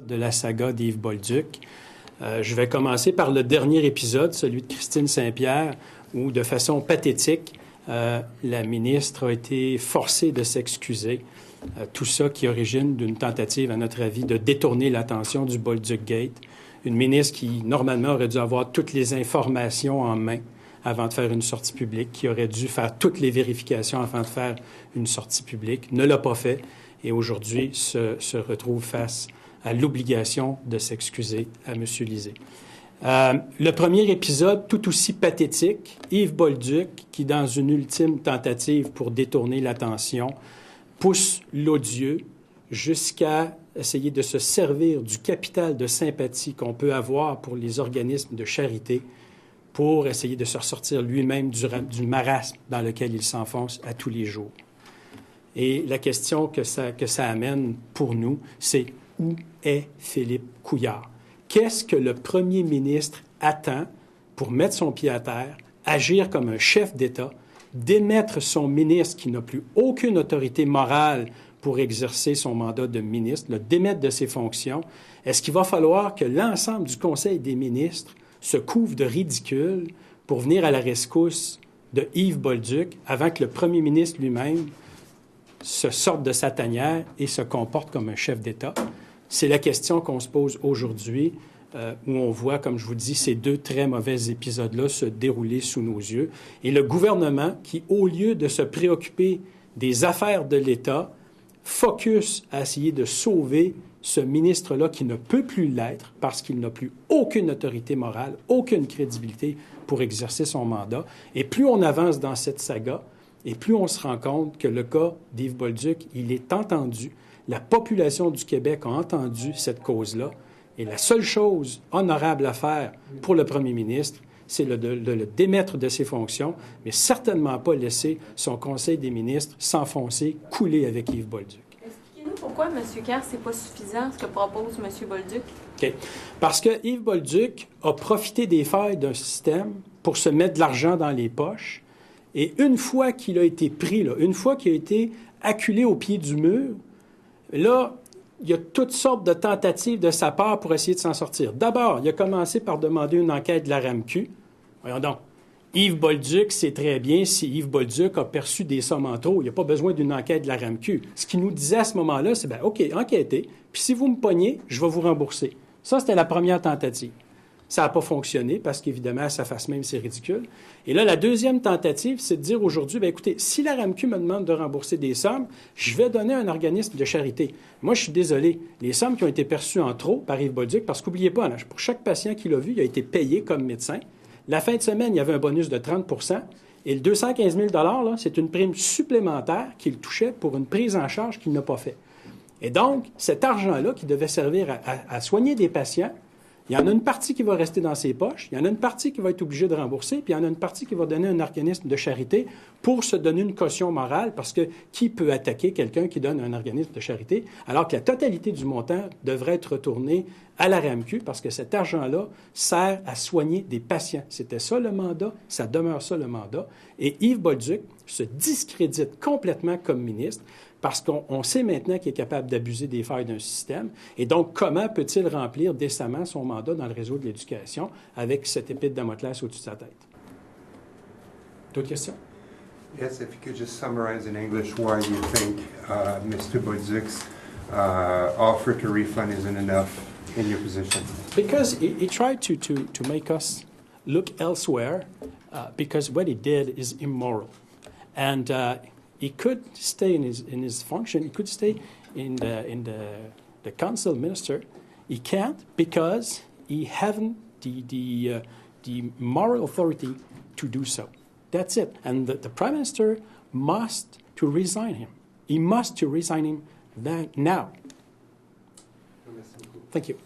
De la saga d'Yves Bolduc. Je vais commencer par le dernier épisode, celui de Christine Saint-Pierre, où, de façon pathétique, la ministre a été forcée de s'excuser. Tout ça qui origine d'une tentative, à notre avis, de détourner l'attention du Bolduc Gate. Une ministre qui, normalement, aurait dû avoir toutes les informations en main avant de faire une sortie publique, qui aurait dû faire toutes les vérifications avant de faire une sortie publique, ne l'a pas fait et aujourd'hui se retrouve face à l'obligation de s'excuser à M. Lisée. Le premier épisode, tout aussi pathétique, Yves Bolduc, qui, dans une ultime tentative pour détourner l'attention, pousse l'odieux jusqu'à essayer de se servir du capital de sympathie qu'on peut avoir pour les organismes de charité pour essayer de se ressortir lui-même du marasme dans lequel il s'enfonce à tous les jours. Et la question que ça amène pour nous, c'est où est Philippe Couillard? Qu'est-ce que le premier ministre attend pour mettre son pied à terre, agir comme un chef d'État, démettre son ministre qui n'a plus aucune autorité morale pour exercer son mandat de ministre, le démettre de ses fonctions? Est-ce qu'il va falloir que l'ensemble du Conseil des ministres se couvre de ridicule pour venir à la rescousse de Yves Bolduc avant que le premier ministre lui-même se sorte de sa tanière et se comporte comme un chef d'État? C'est la question qu'on se pose aujourd'hui, où on voit, comme je vous dis, ces deux très mauvais épisodes-là se dérouler sous nos yeux. Et le gouvernement qui, au lieu de se préoccuper des affaires de l'État, focus à essayer de sauver ce ministre-là qui ne peut plus l'être parce qu'il n'a plus aucune autorité morale, aucune crédibilité pour exercer son mandat. Et plus on avance dans cette saga, et plus on se rend compte que le cas d'Yves Bolduc, il est entendu. La population du Québec a entendu cette cause-là. Et la seule chose honorable à faire pour le premier ministre, c'est de le démettre de ses fonctions, mais certainement pas laisser son Conseil des ministres s'enfoncer, couler avec Yves Bolduc. Expliquez-nous pourquoi, M. Kerr, c'est pas suffisant ce que propose M. Bolduc. OK. Parce que Yves Bolduc a profité des failles d'un système pour se mettre de l'argent dans les poches. Et une fois qu'il a été pris, une fois qu'il a été acculé au pied du mur, là, il y a toutes sortes de tentatives de sa part pour essayer de s'en sortir. D'abord, il a commencé par demander une enquête de la RAMQ. Voyons donc, Yves Bolduc sait très bien si Yves Bolduc a perçu des sommes en trop. Il n'y a pas besoin d'une enquête de la RAMQ. Ce qu'il nous disait à ce moment-là, c'est, OK, enquêtez, puis si vous me pognez, je vais vous rembourser. Ça, c'était la première tentative. Ça n'a pas fonctionné parce qu'évidemment, à sa face même, c'est ridicule. Et là, la deuxième tentative, c'est de dire aujourd'hui, écoutez, si la RAMQ me demande de rembourser des sommes, je vais donner à un organisme de charité. Moi, je suis désolé. Les sommes qui ont été perçues en trop par Yves Bolduc, parce qu'oubliez pas, là, pour chaque patient qu'il a vu, il a été payé comme médecin. La fin de semaine, il y avait un bonus de 30 % et le 215 000 là, c'est une prime supplémentaire qu'il touchait pour une prise en charge qu'il n'a pas fait. Et donc, cet argent-là qui devait servir à soigner des patients, il y en a une partie qui va rester dans ses poches, il y en a une partie qui va être obligée de rembourser, puis il y en a une partie qui va donner à un organisme de charité pour se donner une caution morale, parce que qui peut attaquer quelqu'un qui donne à un organisme de charité, alors que la totalité du montant devrait être retournée à la RAMQ, parce que cet argent-là sert à soigner des patients. C'était ça le mandat, ça demeure ça le mandat. Et Yves Bolduc se discrédite complètement comme ministre, parce qu'on sait maintenant qu'il est capable d'abuser des failles d'un système. Et donc, comment peut-il remplir décemment son mandat dans le réseau de l'éducation avec cette épée de Damoclès au-dessus de sa tête? D'autres questions? Yes, if you could just summarize in English why you think Mr. Bolduc's offer to refund isn't enough in your position. Because he tried to make us look elsewhere, because what he did is immoral. And he could stay in his function. He could stay in the council minister. He can't because he haven't the moral authority to do so. That's it. And the prime minister must to resign him. He must to resign him now. Thank you.